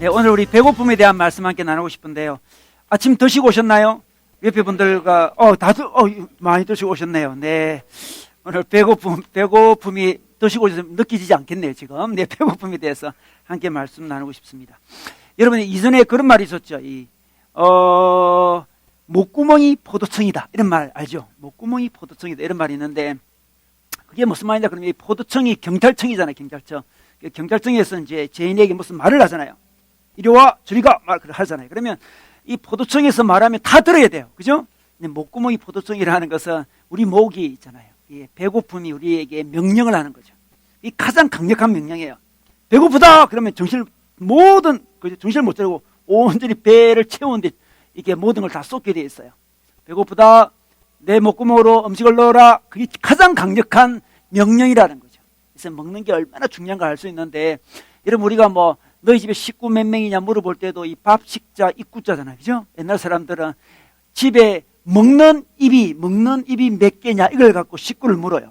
네, 오늘 우리 배고픔에 대한 말씀 함께 나누고 싶은데요. 아침 드시고 오셨나요? 옆에 분들과 다들 많이 드시고 오셨네요. 네, 오늘 배고픔이 드시고 오셔서 느껴지지 않겠네요. 지금 네, 배고픔에 대해서 함께 말씀 나누고 싶습니다. 여러분 이전에 그런 말이 있었죠. 목구멍이 포도청이다 이런 말 알죠? 목구멍이 포도청이다 이런 말이 있는데 그게 무슨 말이냐? 그러면 이 포도청이 경찰청이잖아요. 경찰청. 경찰청에서 이제 죄인에게 무슨 말을 하잖아요. 이리 와, 저리 가, 말 하잖아요. 그러면 이 포도청에서 말하면 다 들어야 돼요. 그죠? 근데 목구멍이 포도청이라는 것은 우리 목이 있잖아요. 이 배고픔이 우리에게 명령을 하는 거죠. 이 가장 강력한 명령이에요. 배고프다! 그러면 정신을 못 차리고 온전히 배를 채우는데 이게 모든 걸 다 쏟게 되어 있어요. 배고프다! 내 목구멍으로 음식을 넣어라! 그게 가장 강력한 명령이라는 거죠. 그래서 먹는 게 얼마나 중요한가 알 수 있는데, 여러분 우리가 너희 집에 식구 몇 명이냐 물어볼 때도 이 밥 식자 입구자잖아요. 그죠? 옛날 사람들은 집에 먹는 입이 몇 개냐 이걸 갖고 식구를 물어요.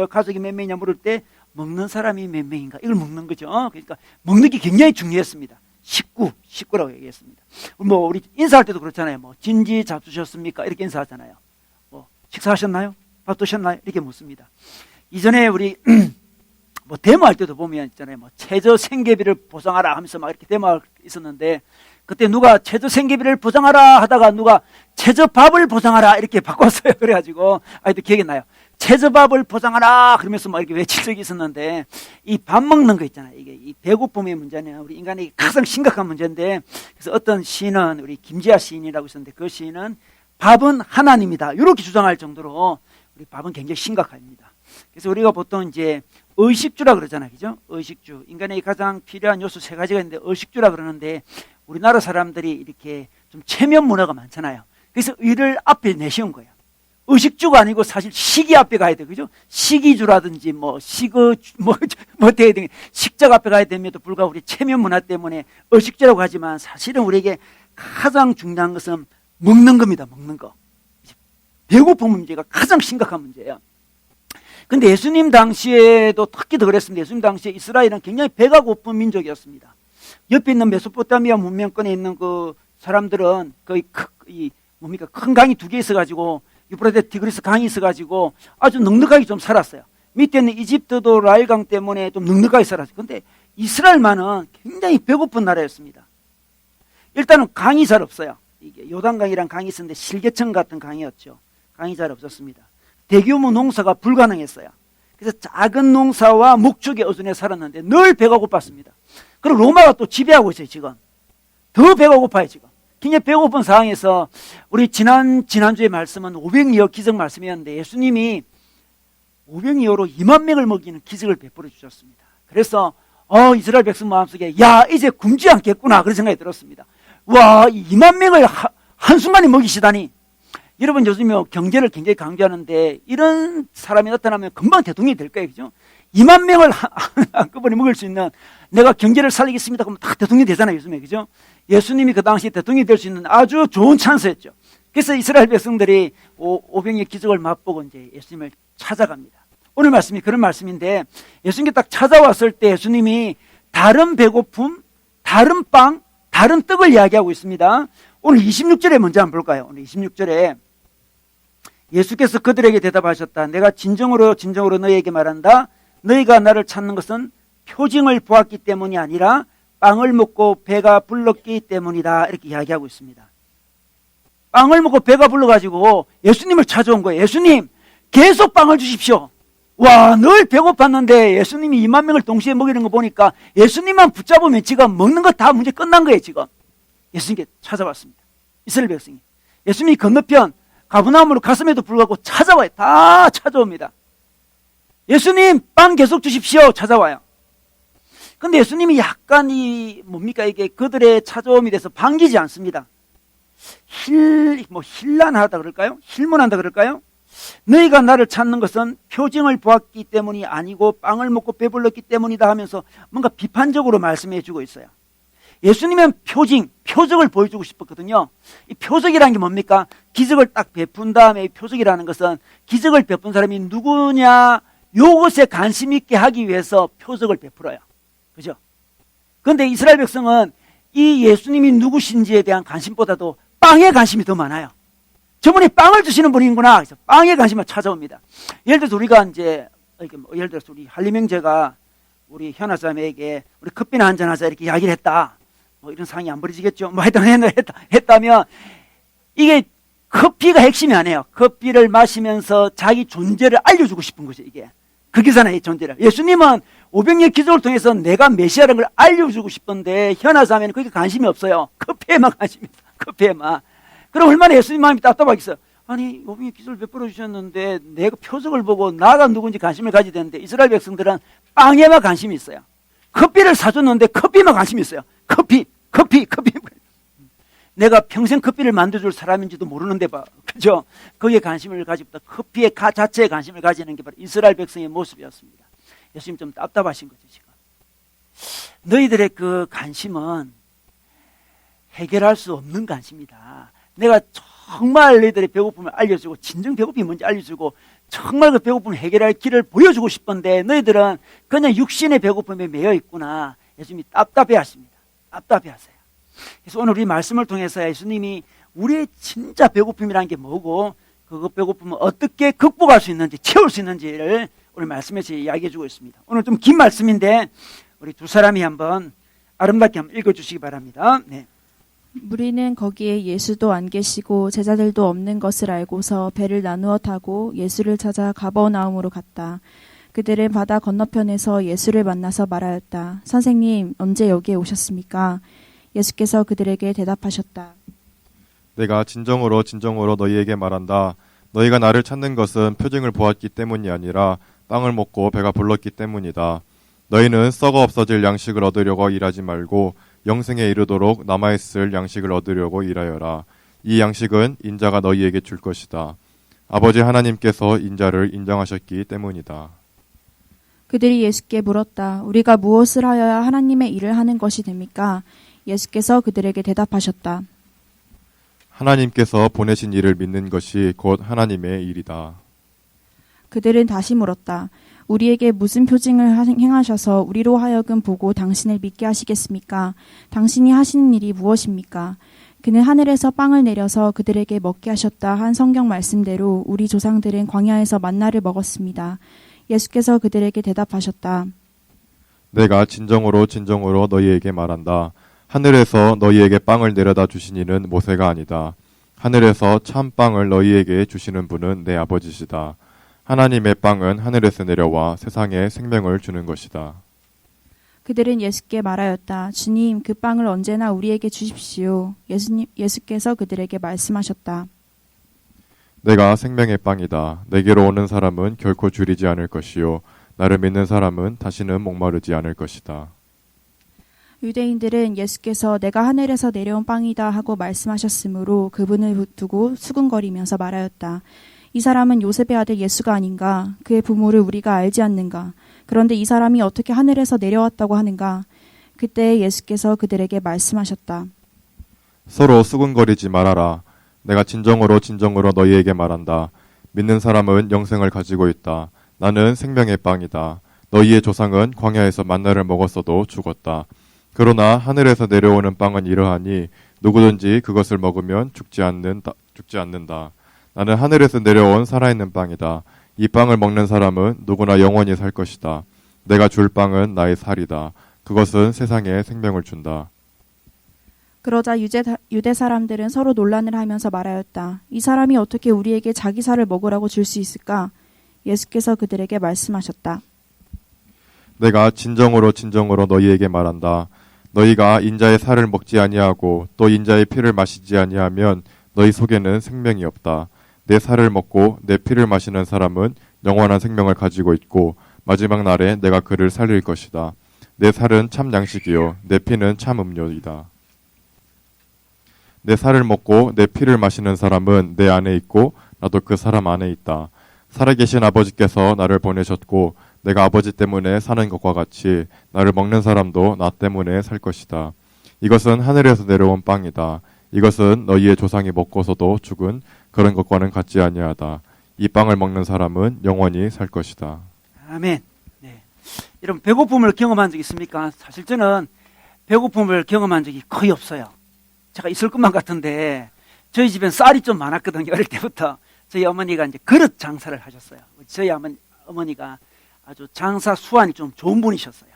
가족이 몇 명이냐 물을 때 먹는 사람이 몇 명인가 이걸 먹는 거죠. 그러니까 먹는 게 굉장히 중요했습니다. 식구라고 얘기했습니다. 우리 인사할 때도 그렇잖아요. 진지 잡수셨습니까? 이렇게 인사하잖아요. 식사하셨나요? 밥 드셨나요? 이렇게 묻습니다. 이전에 우리 데모할 때도 보면 있잖아요. 최저 생계비를 보장하라 하면서 막 이렇게 데모가 있었는데, 그때 누가 최저 생계비를 보장하라 하다가 누가 최저 밥을 보장하라 이렇게 바꿨어요. 그래가지고 아직도 기억이 나요. 최저 밥을 보장하라 그러면서 막 이렇게 외칠 적이 있었는데, 이 밥 먹는 거 있잖아요. 이게 이 배고픔의 문제는 우리 인간에게 가장 심각한 문제인데, 그래서 어떤 시인은 우리 김지아 시인이라고 있었는데 그 시인은 밥은 하나님이다 이렇게 주장할 정도로 우리 밥은 굉장히 심각합니다. 그래서 우리가 보통 이제 의식주라 그러잖아요. 그죠? 의식주. 인간에게 가장 필요한 요소 3가지가 있는데 의식주라 그러는데, 우리나라 사람들이 이렇게 좀 체면 문화가 많잖아요. 그래서 의를 앞에 내세운 거예요. 의식주가 아니고 사실 식이 앞에 가야 돼요. 그죠? 식이주라든지 식적 앞에 가야 됨에도 불구하고 우리 체면 문화 때문에 의식주라고 하지만 사실은 우리에게 가장 중요한 것은 먹는 겁니다. 먹는 거. 배고픔 문제가 가장 심각한 문제예요. 근데 예수님 당시에도 특히 더 그랬습니다. 예수님 당시에 이스라엘은 굉장히 배가 고픈 민족이었습니다. 옆에 있는 메소포타미아 문명권에 있는 그 사람들은 거의 큰 강이 2개 있어가지고 유프라테 티그리스 강이 있어가지고 아주 넉넉하게 좀 살았어요. 밑에 있는 이집트도 라일강 때문에 좀 넉넉하게 살았어요. 근데 이스라엘만은 굉장히 배고픈 나라였습니다. 일단은 강이 잘 없어요. 이게 요단강이란 강이 있었는데 실개천 같은 강이었죠. 강이 잘 없었습니다. 대규모 농사가 불가능했어요. 그래서 작은 농사와 목축에 의존해 살았는데 늘 배가 고팠습니다. 그리고 로마가 또 지배하고 있어요. 지금 더 배가 고파요. 지금 굉장히 배고픈 상황에서 우리 지난주에 말씀은 500리어 기적 말씀이었는데, 예수님이 500리어로 2만 명을 먹이는 기적을 베풀어 주셨습니다. 그래서 이스라엘 백성 마음속에 이제 굶지 않겠구나 그런 생각이 들었습니다. 와, 2만 명을 한순간에 먹이시다니. 여러분 요즘 경제를 굉장히 강조하는데 이런 사람이 나타나면 금방 대통령이 될 거예요. 그죠? 2만 명을 한꺼번에 먹을 수 있는, 내가 경제를 살리겠습니다 그러면 다 대통령이 되잖아요. 요즘에. 그죠? 예수님이 그 당시 대통령이 될 수 있는 아주 좋은 찬스였죠. 그래서 이스라엘 백성들이 500의 기적을 맛보고 이제 예수님을 찾아갑니다. 오늘 말씀이 그런 말씀인데, 예수님께 딱 찾아왔을 때 예수님이 다른 배고픔, 다른 빵, 다른 떡을 이야기하고 있습니다. 오늘 26절에 먼저 한번 볼까요? 오늘 26절에 예수께서 그들에게 대답하셨다. 내가 진정으로 너희에게 말한다. 너희가 나를 찾는 것은 표징을 보았기 때문이 아니라 빵을 먹고 배가 불렀기 때문이다. 이렇게 이야기하고 있습니다. 빵을 먹고 배가 불러가지고 예수님을 찾아온 거예요. 예수님, 계속 빵을 주십시오. 와, 늘 배고팠는데 예수님이 2만 명을 동시에 먹이는 거 보니까 예수님만 붙잡으면 지금 먹는 거 다 문제 끝난 거예요. 지금 예수님께 찾아왔습니다. 이스라엘 백성이 예수님이 건너편 가브나움으로 갔음에도 불구하고 찾아와요. 다 찾아옵니다. 예수님, 빵 계속 주십시오. 찾아와요. 근데 예수님이 약간 이게 그들의 찾아옴이 돼서 반기지 않습니다. 힐난하다 그럴까요? 힐문한다 그럴까요? 너희가 나를 찾는 것은 표징을 보았기 때문이 아니고 빵을 먹고 배불렀기 때문이다 하면서 뭔가 비판적으로 말씀해 주고 있어요. 예수님은 표적을 보여주고 싶었거든요. 이 표적이라는 게 뭡니까? 기적을 딱 베푼 다음에, 이 표적이라는 것은 기적을 베푼 사람이 누구냐, 요것에 관심 있게 하기 위해서 표적을 베풀어요. 그죠? 그런데 이스라엘 백성은 이 예수님이 누구신지에 대한 관심보다도 빵에 관심이 더 많아요. 저분이 빵을 주시는 분이구나. 그래서 빵에 관심을 찾아옵니다. 예를 들어서 우리가 이제, 예를 들어서 우리 한림형제가 우리 현아사람에게 우리 커피나 한잔 하자 이렇게 이야기를 했다. 뭐 이런 상황이 안 벌어지겠죠. 뭐 했다면 이게 커피가 핵심이 아니에요. 커피를 마시면서 자기 존재를 알려주고 싶은 거죠, 이게. 그게잖아요, 이 존재를. 예수님은 500년 기도를 통해서 내가 메시아라는 걸 알려주고 싶은데 현아사람에는 그게 관심이 없어요. 커피에만 관심이 있어요. 커피에만. 그럼 얼마나 예수님 마음이 답답하겠어요. 아니 500년 기도를 베풀어 주셨는데 내가 표적을 보고 나가 누군지 관심을 가져야 되는데 이스라엘 백성들은 빵에만 관심이 있어요. 커피를 사줬는데 커피만 관심이 있어요. 커피. 내가 평생 커피를 만들어줄 사람인지도 모르는데 봐. 그죠? 거기에 관심을 가지고 커피의 자체에 관심을 가지는 게 바로 이스라엘 백성의 모습이었습니다. 예수님 좀 답답하신 거죠, 지금. 너희들의 그 관심은 해결할 수 없는 관심이다. 내가 정말 너희들의 배고픔을 알려주고 진정 배고픔이 뭔지 알려주고 정말 그 배고픔을 해결할 길을 보여주고 싶은데 너희들은 그냥 육신의 배고픔에 매여 있구나. 예수님이 답답해 하십니다. 답답해 하세요. 그래서 오늘 우리 말씀을 통해서 예수님이 우리의 진짜 배고픔이라는 게 뭐고 그 배고픔을 어떻게 극복할 수 있는지 채울 수 있는지를 오늘 말씀에서 이야기해 주고 있습니다. 오늘 좀 긴 말씀인데 우리 두 사람이 한번 아름답게 한번 읽어주시기 바랍니다. 네. 무리는 거기에 예수도 안 계시고 제자들도 없는 것을 알고서 배를 나누어 타고 예수를 찾아 가버나움으로 갔다. 그들은 바다 건너편에서 예수를 만나서 말하였다. 선생님, 언제 여기에 오셨습니까? 예수께서 그들에게 대답하셨다. 내가 진정으로 너희에게 말한다. 너희가 나를 찾는 것은 표징을 보았기 때문이 아니라 빵을 먹고 배가 불렀기 때문이다. 너희는 썩어 없어질 양식을 얻으려고 일하지 말고 영생에 이르도록 남아있을 양식을 얻으려고 일하여라. 이 양식은 인자가 너희에게 줄 것이다. 아버지 하나님께서 인자를 인정하셨기 때문이다. 그들이 예수께 물었다. 우리가 무엇을 하여야 하나님의 일을 하는 것이 됩니까? 예수께서 그들에게 대답하셨다. 하나님께서 보내신 일을 믿는 것이 곧 하나님의 일이다. 그들은 다시 물었다. 우리에게 무슨 표징을 행하셔서 우리로 하여금 보고 당신을 믿게 하시겠습니까? 당신이 하시는 일이 무엇입니까? 그는 하늘에서 빵을 내려서 그들에게 먹게 하셨다 한 성경 말씀대로 우리 조상들은 광야에서 만나를 먹었습니다. 예수께서 그들에게 대답하셨다. 내가 진정으로 너희에게 말한다. 하늘에서 너희에게 빵을 내려다 주신 이는 모세가 아니다. 하늘에서 참 빵을 너희에게 주시는 분은 내 아버지시다. 하나님의 빵은 하늘에서 내려와 세상에 생명을 주는 것이다. 그들은 예수께 말하였다. 주님, 그 빵을 언제나 우리에게 주십시오. 예수께서 그들에게 말씀하셨다. 내가 생명의 빵이다. 내게로 오는 사람은 결코 줄이지 않을 것이요. 나를 믿는 사람은 다시는 목마르지 않을 것이다. 유대인들은 예수께서 내가 하늘에서 내려온 빵이다 하고 말씀하셨으므로 그분을 두고 수군거리면서 말하였다. 이 사람은 요셉의 아들 예수가 아닌가? 그의 부모를 우리가 알지 않는가? 그런데 이 사람이 어떻게 하늘에서 내려왔다고 하는가? 그때 예수께서 그들에게 말씀하셨다. 서로 수군거리지 말아라. 내가 진정으로 너희에게 말한다. 믿는 사람은 영생을 가지고 있다. 나는 생명의 빵이다. 너희의 조상은 광야에서 만나를 먹었어도 죽었다. 그러나 하늘에서 내려오는 빵은 이러하니 누구든지 그것을 먹으면 죽지 않는다. 나는 하늘에서 내려온 살아있는 빵이다. 이 빵을 먹는 사람은 누구나 영원히 살 것이다. 내가 줄 빵은 나의 살이다. 그것은 세상에 생명을 준다. 그러자 유대 사람들은 서로 논란을 하면서 말하였다. 이 사람이 어떻게 우리에게 자기 살을 먹으라고 줄 수 있을까? 예수께서 그들에게 말씀하셨다. 내가 진정으로 너희에게 말한다. 너희가 인자의 살을 먹지 아니하고 또 인자의 피를 마시지 아니하면 너희 속에는 생명이 없다. 내 살을 먹고 내 피를 마시는 사람은 영원한 생명을 가지고 있고 마지막 날에 내가 그를 살릴 것이다. 내 살은 참 양식이요 내 피는 참 음료이다. 내 살을 먹고 내 피를 마시는 사람은 내 안에 있고 나도 그 사람 안에 있다. 살아계신 아버지께서 나를 보내셨고 내가 아버지 때문에 사는 것과 같이 나를 먹는 사람도 나 때문에 살 것이다. 이것은 하늘에서 내려온 빵이다. 이것은 너희의 조상이 먹고서도 죽은 그런 것과는 같지 아니하다. 이 빵을 먹는 사람은 영원히 살 것이다. 아멘. 네. 여러분 배고픔을 경험한 적 있습니까? 사실 저는 배고픔을 경험한 적이 거의 없어요. 제가 있을 것만 같은데 저희 집엔 쌀이 좀 많았거든요. 어릴 때부터. 저희 어머니가 이제 그릇 장사를 하셨어요. 저희 어머니가 아주 장사 수완이 좀 좋은 분이셨어요.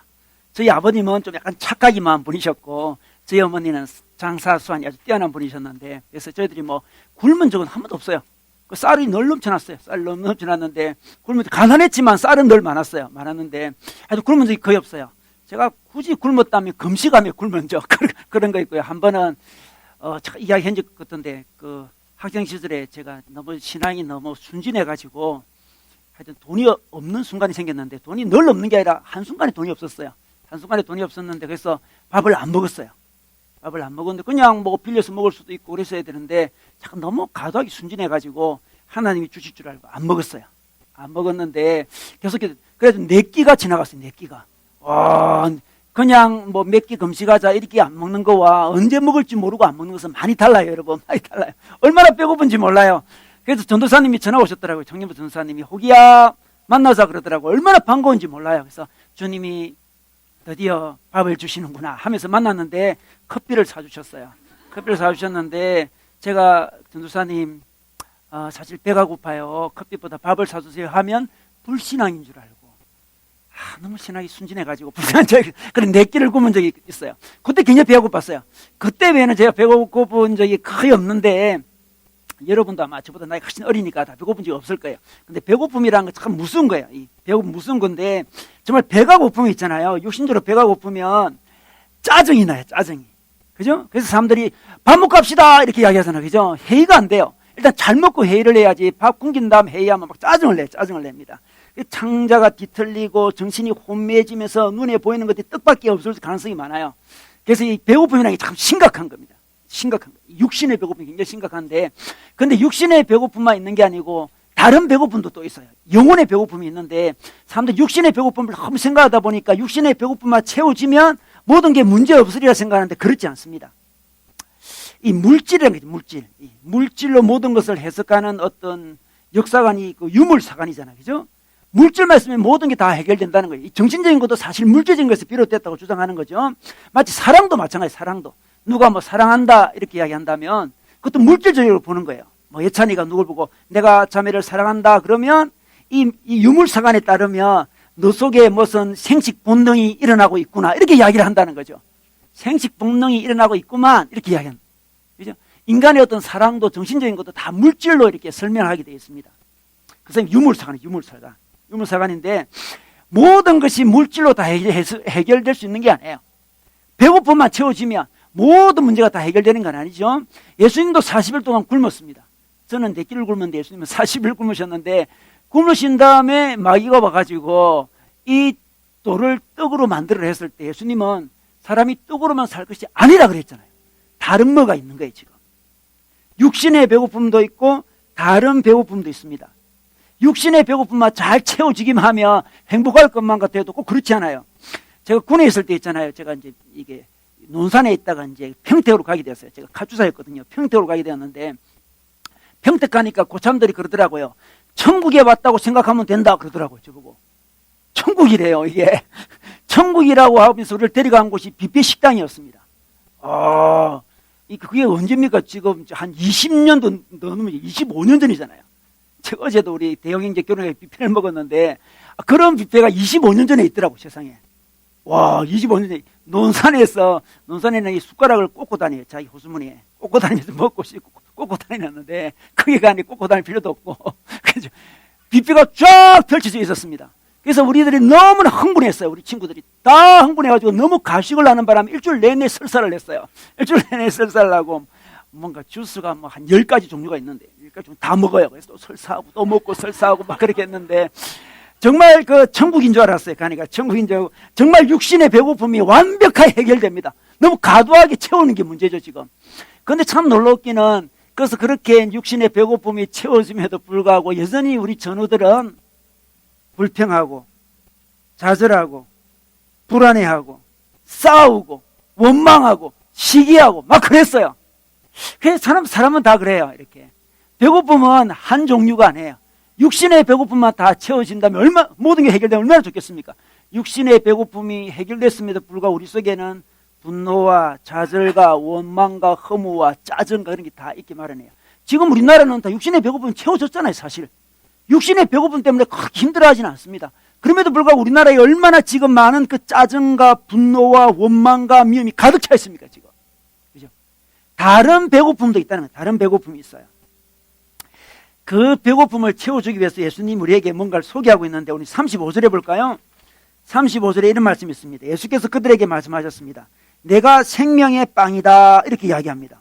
저희 아버님은 좀 약간 착하기 많은 분이셨고 저희 어머니는 장사 수완이 아주 뛰어난 분이셨는데 그래서 저희들이 뭐 굶은 적은 한 번도 없어요. 그 쌀이 늘 넘쳐났어요. 쌀 넘쳐났는데 굶은 가난했지만 쌀은 늘 많았는데 아주 굶은 적이 거의 없어요. 제가 굳이 굶었다면 금식하며 굶은 적 그런 거 있고요. 한 번은 제가 이야기 한 적 같은데 그 학생 시절에 제가 너무 신앙이 너무 순진해가지고 하여튼 돈이 없는 순간이 생겼는데 돈이 늘 없는 게 아니라 한순간에 돈이 없었어요. 한순간에 돈이 없었는데 그래서 밥을 안 먹었어요. 밥을 안 먹었는데 그냥 뭐 빌려서 먹을 수도 있고 그랬어야 되는데 잠깐 너무 과도하게 순진해가지고 하나님이 주실 줄 알고 안 먹었어요. 안 먹었는데 계속 그래도 4끼가 지나갔어요. 4끼가. 와, 그냥 뭐 몇 끼 금식하자 이렇게 안 먹는 거와 언제 먹을지 모르고 안 먹는 것은 많이 달라요, 여러분. 많이 달라요. 얼마나 배고픈지 몰라요. 그래서 전도사님이 전화 오셨더라고요. 청년부 전도사님이 호기야 만나자 그러더라고요. 얼마나 반가운지 몰라요. 그래서 주님이 드디어 밥을 주시는구나 하면서 만났는데 커피를 사주셨어요. 커피를 사주셨는데 제가 전도사님 사실 배가 고파요. 커피보다 밥을 사주세요 하면 불신앙인 줄 알고 너무 신앙이 순진해가지고 불신한 적이 그런 4끼를 굶은 적이 있어요. 그때 굉장히 배가 고팠어요. 그때 외에는 제가 배가 고픈 적이 거의 없는데 여러분도 아마 저보다 나이가 훨씬 어리니까 다 배고픈 적이 없을 거예요. 근데 배고픔이라는 건 참 무서운 거예요. 이 배고픔 무서운 건데 정말 배가 고픔이 있잖아요. 육신적으로 배가 고프면 짜증이 나요. 짜증이. 그죠? 그래서 사람들이 밥 먹고 합시다 이렇게 이야기하잖아요. 그죠? 회의가 안 돼요. 일단 잘 먹고 회의를 해야지. 밥 굶긴 다음 회의하면 막 짜증을 내요. 짜증을 냅니다. 창자가 뒤틀리고 정신이 혼미해지면서 눈에 보이는 것들이 뜻밖에 없을 가능성이 많아요. 그래서 이 배고픔이라는 게 참 심각한 겁니다. 심각한 거예요. 육신의 배고픔이 굉장히 심각한데 근데 육신의 배고픔만 있는 게 아니고 다른 배고픔도 또 있어요. 영혼의 배고픔이 있는데 사람들이 육신의 배고픔을 너무 생각하다 보니까 육신의 배고픔만 채워지면 모든 게 문제없으리라 생각하는데 그렇지 않습니다. 이 물질이라는 게 물질. 이 물질로 모든 것을 해석하는 어떤 역사관이 있고 유물사관이잖아요. 그죠? 물질만 있으면 모든 게 다 해결된다는 거예요. 이 정신적인 것도 사실 물질적인 것에서 비롯됐다고 주장하는 거죠. 마치 사랑도 마찬가지 사랑도. 누가 뭐 사랑한다 이렇게 이야기한다면 그것도 물질적으로 보는 거예요. 뭐 예찬이가 누굴 보고 내가 자매를 사랑한다 그러면 이 유물사관에 따르면 너 속에 무슨 생식 본능이 일어나고 있구나 이렇게 이야기를 한다는 거죠. 생식 본능이 일어나고 있구만 이렇게 이야기합니다. 그죠? 인간의 어떤 사랑도 정신적인 것도 다 물질로 이렇게 설명하게 되어 있습니다. 그래서 유물사관인데 모든 것이 물질로 다 해결될 수 있는 게 아니에요. 배고픔만 채워지면 모든 문제가 다 해결되는 건 아니죠. 예수님도 40일 동안 굶었습니다. 저는 4끼를 굶었는데 예수님은 40일 굶으셨는데 굶으신 다음에 마귀가 와가지고 이 돌을 떡으로 만들어 했을 때 예수님은 사람이 떡으로만 살 것이 아니라 그랬잖아요. 다른 뭐가 있는 거예요 지금. 육신의 배고픔도 있고 다른 배고픔도 있습니다. 육신의 배고픔만 잘 채워지기만 하면 행복할 것만 같아도 꼭 그렇지 않아요. 제가 군에 있을 때 있잖아요. 제가 이제 이게 논산에 있다가 이제 평택으로 가게 되었어요. 제가 카투사였거든요. 평택으로 가게 되었는데 평택 가니까 고참들이 그러더라고요. 천국에 왔다고 생각하면 된다 그러더라고요. 저보고. 천국이래요 이게. 천국이라고 하면서 우리를 데려간 곳이 뷔페 식당이었습니다. 그게 언제입니까? 지금 한 20년도 넘으면 25년 전이잖아요. 제가 어제도 우리 대형형제 결혼에 뷔페를 먹었는데 그런 뷔페가 25년 전에 있더라고 세상에. 와 25년 전에 논산에는 이 숟가락을 꽂고 다녀요. 자기 호수무늬에 꽂고 다니면서 먹고 싶고 꽂고 다니는데 그게 아니고 꽂고 다닐 필요도 없고 그래서 뷔페가 쫙 펼쳐져 있었습니다. 그래서 우리들이 너무나 흥분했어요. 우리 친구들이 다 흥분해가지고 너무 가식을 하는 바람에 일주일 내내 설사를 했어요. 일주일 내내 설사를 하고 뭔가 주스가 뭐 한 10가지 종류가 있는데 10가지 종류 다 먹어요. 그래서 또 설사하고 또 먹고 설사하고 막 그렇게 했는데 정말 그 천국인 줄 알았어요. 가니까 천국인 줄 알고 정말 육신의 배고픔이 완벽하게 해결됩니다. 너무 과도하게 채우는 게 문제죠 지금. 그런데 참 놀랍기는 그래서 그렇게 육신의 배고픔이 채워짐에도 불구하고 여전히 우리 전우들은 불평하고 좌절하고 불안해하고 싸우고 원망하고 시기하고 막 그랬어요. 그래서 사람은 다 그래요. 이렇게 배고픔은 한 종류가 아니에요. 육신의 배고픔만 다 채워진다면 모든 게 해결되면 얼마나 좋겠습니까? 육신의 배고픔이 해결됐음에도 불구하고 우리 속에는 분노와 좌절과 원망과 허무와 짜증과 그런 게 다 있게 마련해요. 지금 우리나라는 다 육신의 배고픔이 채워졌잖아요, 사실. 육신의 배고픔 때문에 그렇게 힘들어하지는 않습니다. 그럼에도 불구하고 우리나라에 얼마나 지금 많은 그 짜증과 분노와 원망과 미움이 가득 차 있습니까, 지금. 그죠? 다른 배고픔도 있다는 거예요. 다른 배고픔이 있어요. 그 배고픔을 채워주기 위해서 예수님 우리에게 뭔가를 소개하고 있는데, 우리 35절에 볼까요? 35절에 이런 말씀이 있습니다. 예수께서 그들에게 말씀하셨습니다. 내가 생명의 빵이다. 이렇게 이야기합니다.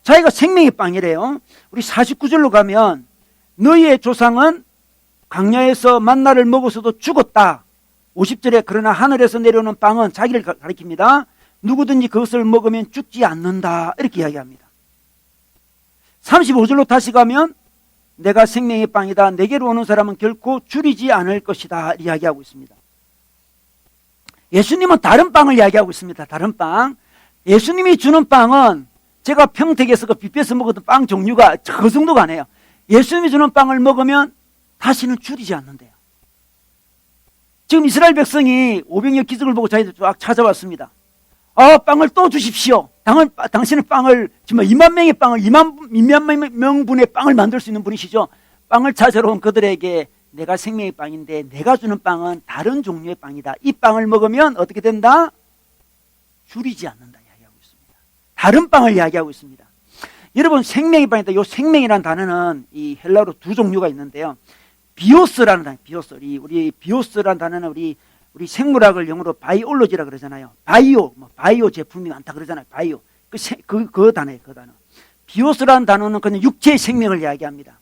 자기가 생명의 빵이래요. 우리 49절로 가면 너희의 조상은 광야에서 만나를 먹어서도 죽었다. 50절에 그러나 하늘에서 내려오는 빵은 자기를 가리킵니다. 누구든지 그것을 먹으면 죽지 않는다. 이렇게 이야기합니다. 35절로 다시 가면 내가 생명의 빵이다. 내게로 오는 사람은 결코 줄이지 않을 것이다. 이야기하고 있습니다. 예수님은 다른 빵을 이야기하고 있습니다. 다른 빵. 예수님이 주는 빵은 제가 평택에서 그 뷔페에서 먹었던 빵 종류가 그 정도가 아니에요. 예수님이 주는 빵을 먹으면 다시는 줄이지 않는데요. 지금 이스라엘 백성이 500여 기적을 보고 자기들 쫙 찾아왔습니다. 빵을 또 주십시오. 당신은 빵을 정말 2만 명의 빵을 2만 명분의 빵을 만들 수 있는 분이시죠. 빵을 찾아러 온 그들에게 내가 생명의 빵인데 내가 주는 빵은 다른 종류의 빵이다. 이 빵을 먹으면 어떻게 된다? 줄이지 않는다 이야기하고 있습니다. 다른 빵을 이야기하고 있습니다. 여러분 생명의 빵이다. 이 생명이라는 단어는 이 헬라어로 두 종류가 있는데요. 비오스라는 단어, 비오스. 우리 비오스라는 단어는 우리 생물학을 영어로 바이올로지라 그러잖아요. 바이오 제품이 많다 그러잖아요. 바이오. 그 단어예요, 그 단어. 비오스라는 단어는 그냥 육체의 생명을 이야기합니다.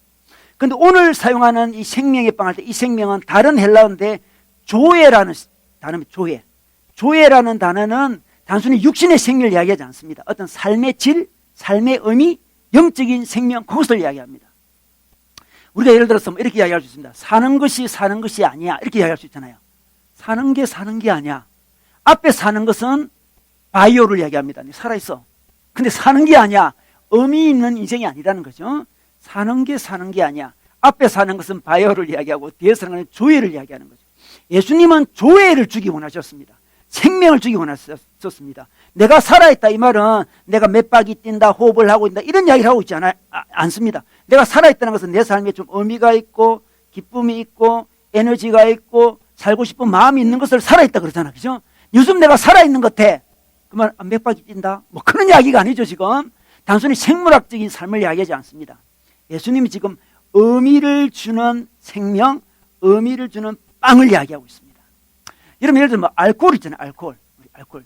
근데 오늘 사용하는 이 생명의 빵 할 때 이 생명은 다른 헬라어인데 조에라는 단어입니다. 조에. 조에라는 단어는 단순히 육신의 생명을 이야기하지 않습니다. 어떤 삶의 질, 삶의 의미, 영적인 생명, 그것을 이야기합니다. 우리가 예를 들어서 이렇게 이야기할 수 있습니다. 사는 것이 아니야. 이렇게 이야기할 수 있잖아요. 사는 게 아니야. 앞에 사는 것은 바이오를 이야기합니다. 살아있어. 근데 사는 게 아니야. 의미 있는 인생이 아니라는 거죠. 사는 게 아니야. 앞에 사는 것은 바이오를 이야기하고 뒤에 사는 것은 조회를 이야기하는 거죠. 예수님은 조회를 주기 원하셨습니다. 생명을 주기 원하셨습니다. 내가 살아있다 이 말은 내가 몇 박이 뛴다, 호흡을 하고 있다 이런 이야기를 하고 있지 않습니다. 내가 살아있다는 것은 내 삶에 좀 의미가 있고 기쁨이 있고 에너지가 있고 살고 싶은 마음이 있는 것을 살아있다 그러잖아. 그죠? 요즘 내가 살아있는 것 같아. 그러면 몇 박이 뛴다? 뭐 그런 이야기가 아니죠 지금. 단순히 생물학적인 삶을 이야기하지 않습니다. 예수님이 지금 의미를 주는 생명, 의미를 주는 빵을 이야기하고 있습니다. 여러분 예를 들면 알코올 있잖아요. 알코올,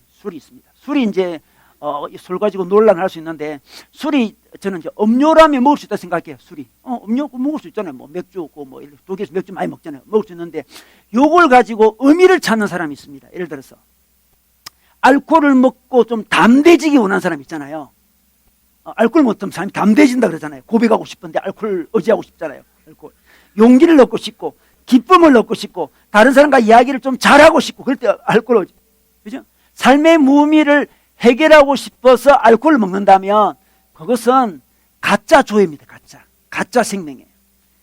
술이 있습니다. 술이 이제 술 가지고 논란을 할 수 있는데 술이 저는 이제 음료라면 먹을 수 있다 생각해요. 술이 음료 먹을 수 있잖아요. 뭐 맥주 없고 뭐 독일에서 맥주 많이 먹잖아요. 먹을 수 있는데 요걸 가지고 의미를 찾는 사람이 있습니다. 예를 들어서 알코올을 먹고 좀 담대지기 원하는 사람 있잖아요. 알코올 먹으면 사람이 담대진다 그러잖아요. 고백하고 싶은데 알코올 의지하고 싶잖아요. 알코올. 용기를 얻고 싶고 기쁨을 얻고 싶고 다른 사람과 이야기를 좀 잘하고 싶고 그럴 때 알코올 의지. 그죠? 삶의 무의미를 해결하고 싶어서 알코올을 먹는다면 그것은 가짜 조회입니다. 가짜 생명이에요.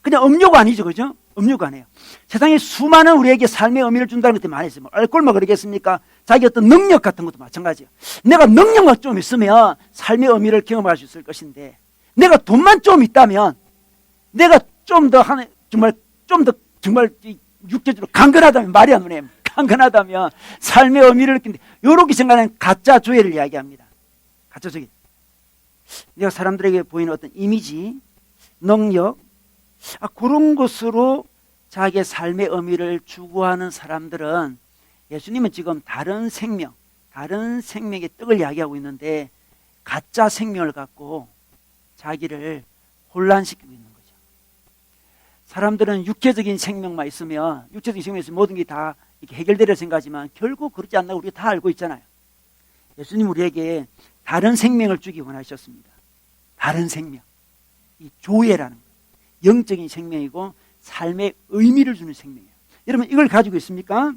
그냥 음료가 아니죠. 그죠? 음료가 아니에요. 세상에 수많은 우리에게 삶의 의미를 준다는 것들이 많이 있어요. 알코올만 그러겠습니까? 자기 어떤 능력 같은 것도 마찬가지예요. 내가 능력만 좀 있으면 삶의 의미를 경험할 수 있을 것인데 내가 돈만 좀 있다면 내가 좀 더 정말 육체적으로 강건하다면 말이 안 되네요. 강건하다면 삶의 의미를 느낀다. 이렇게 생각하는 가짜 조회를 이야기합니다. 가짜 조회. 내가 사람들에게 보이는 어떤 이미지, 능력, 그런 것으로 자기의 삶의 의미를 추구하는 사람들은 예수님은 지금 다른 생명의 떡을 이야기하고 있는데 가짜 생명을 갖고 자기를 혼란시키고 있는 거죠. 사람들은 육체적인 생명만 있으면 모든 게 다 이렇게 해결되려 생각하지만 결국 그렇지 않나 우리가 다 알고 있잖아요. 예수님 우리에게 다른 생명을 주기 원하셨습니다. 다른 생명. 이 조회라는 거. 영적인 생명이고 삶의 의미를 주는 생명이에요. 여러분 이걸 가지고 있습니까?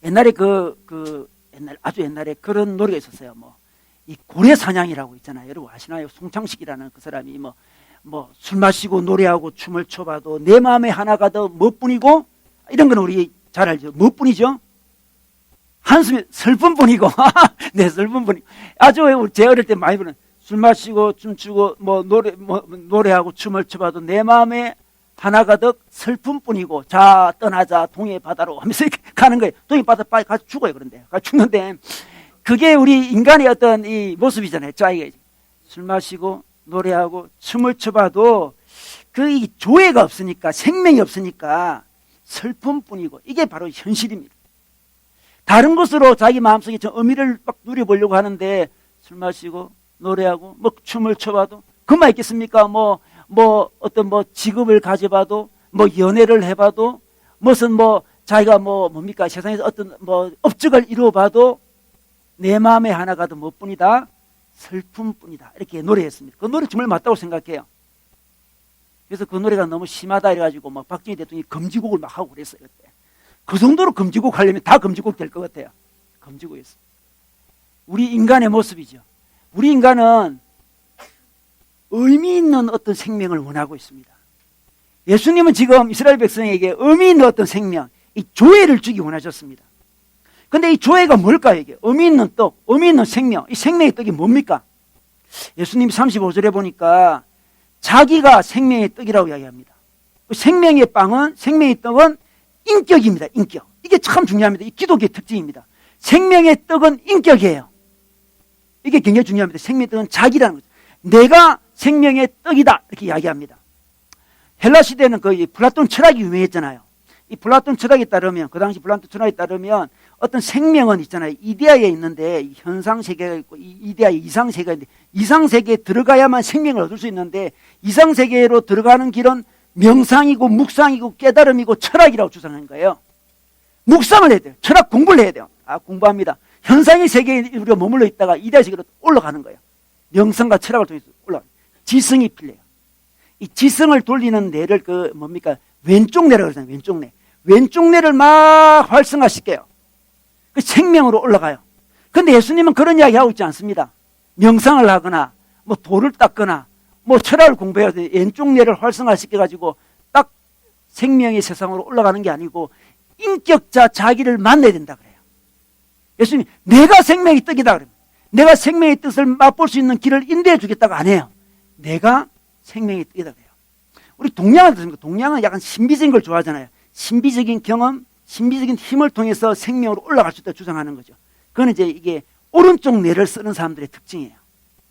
옛날에 아주 옛날에 그런 노래가 있었어요. 이 고래 사냥이라고 있잖아요. 여러분 아시나요? 송창식이라는 그 사람이 술 마시고 노래하고 춤을 춰봐도 내 마음에 하나가 더 뭐뿐이고 이런 건 우리 잘 알죠. 뭐뿐이죠? 한숨이 슬픔뿐이고, 네, 슬픔뿐이고. 아주 제 어릴 때 많이 부르는 술 마시고 춤추고 노래하고 춤을 춰봐도 내 마음에 하나 가득 슬픔뿐이고, 자 떠나자 동해 바다로 하면서 이렇게 가는 거예요. 동해 바다 빨리 가서 죽어요. 그런데 가서 죽는데 그게 우리 인간의 어떤 이 모습이잖아요. 자, 이게 술 마시고 노래하고 춤을 춰봐도 그 조예가 없으니까, 생명이 없으니까 슬픔뿐이고, 이게 바로 현실입니다. 다른 것으로 자기 마음속에 좀 의미를 막 누려보려고 하는데 술 마시고 노래하고 뭐 춤을 춰봐도 그만 있겠습니까? 어떤 직업을 가져봐도 연애를 해봐도 무슨 자기가 뭡니까? 세상에서 어떤 업적을 이루어봐도 내 마음에 하나가 더 무엇뿐이다? 슬픔뿐이다. 이렇게 노래했습니다. 그 노래 정말 맞다고 생각해요. 그래서 그 노래가 너무 심하다 이래가지고 박정희 대통령이 금지곡을 막 하고 그랬어요. 그때. 그 정도로 금지곡 하려면 다 금지곡 될 것 같아요. 금지곡이었어요. 우리 인간의 모습이죠. 우리 인간은 의미 있는 어떤 생명을 원하고 있습니다. 예수님은 지금 이스라엘 백성에게 의미 있는 어떤 생명, 이 조예를 주기 원하셨습니다. 근데 이 조예가 뭘까요? 이게 의미 있는 떡, 의미 있는 생명, 이 생명의 떡이 뭡니까? 예수님이 35절에 보니까 자기가 생명의 떡이라고 이야기합니다. 생명의 빵은, 생명의 떡은 인격입니다. 인격. 이게 참 중요합니다. 이 기독교의 특징입니다. 생명의 떡은 인격이에요. 이게 굉장히 중요합니다. 생명의 떡은 자기라는 거죠. 내가 생명의 떡이다 이렇게 이야기합니다. 헬라 시대는 거의 플라톤 철학이 유명했잖아요. 이 플라톤 철학에 따르면, 그 당시 플라톤 철학에 따르면 어떤 생명은 있잖아요. 이데아에 있는데 현상 세계가 있고 이데아에 이상 세계가 있는데, 이상 세계에 들어가야만 생명을 얻을 수 있는데 이상 세계로 들어가는 길은 명상이고 묵상이고 깨달음이고 철학이라고 주장한 거예요. 묵상을 해야 돼요. 철학 공부를 해야 돼요. 공부합니다. 현상의 세계에 우리가 머물러 있다가 이데아 세계로 올라가는 거예요. 명상과 철학을 통해서 올라가는 거예요. 지성이 필요해요. 이 지성을 돌리는 뇌를 왼쪽 뇌라고 그러잖아요. 왼쪽 뇌. 왼쪽 뇌를 막 활성화시켜요. 그 생명으로 올라가요. 그런데 예수님은 그런 이야기 하고 있지 않습니다. 명상을 하거나 돌을 닦거나 철학을 공부해야 돼. 왼쪽 뇌를 활성화시켜가지고 딱 생명의 세상으로 올라가는 게 아니고 인격자 자기를 만나야 된다 그래요. 예수님이 내가 생명의 떡이다 그래요. 내가 생명의 뜻을 맛볼 수 있는 길을 인도해 주겠다고 안 해요. 내가 생명의 떡이다 그래요. 우리 동양은 어떻습니까? 동양은 약간 신비적인 걸 좋아하잖아요. 신비적인 경험, 신비적인 힘을 통해서 생명으로 올라갈 수 있다고 주장하는 거죠. 그건 이제 이게 오른쪽 뇌를 쓰는 사람들의 특징이에요.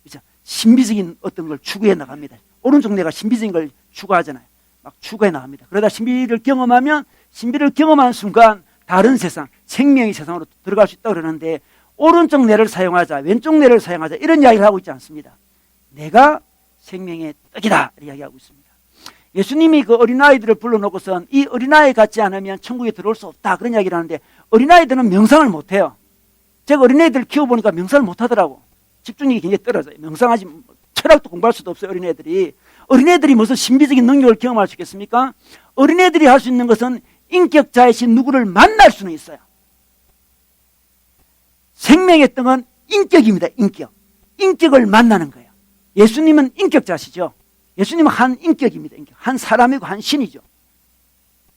그렇죠? 신비적인 어떤 걸 추구해 나갑니다. 오른쪽 뇌가 신비적인 걸 추구하잖아요. 막 추구해 나갑니다. 그러다 신비를 경험하면 신비를 경험하는 순간 다른 세상, 생명의 세상으로 들어갈 수 있다고 그러는데 오른쪽 뇌를 사용하자, 왼쪽 뇌를 사용하자 이런 이야기를 하고 있지 않습니다. 내가 생명의 떡이다 이야기하고 있습니다. 예수님이 그 어린아이들을 불러놓고선 이 어린아이 같지 않으면 천국에 들어올 수 없다 그런 이야기를 하는데 어린아이들은 명상을 못해요. 제가 어린애들 키워보니까 명상을 못하더라고. 집중력이 굉장히 떨어져요. 명상하지 철학도 공부할 수도 없어요. 어린애들이 무슨 신비적인 능력을 경험할 수 있겠습니까? 어린애들이 할 수 있는 것은 인격자이신 누구를 만날 수는 있어요. 생명의 떡은 인격입니다. 인격을 만나는 거예요. 예수님은 인격자시죠. 예수님은 한 인격입니다. 한 사람이고 한 신이죠.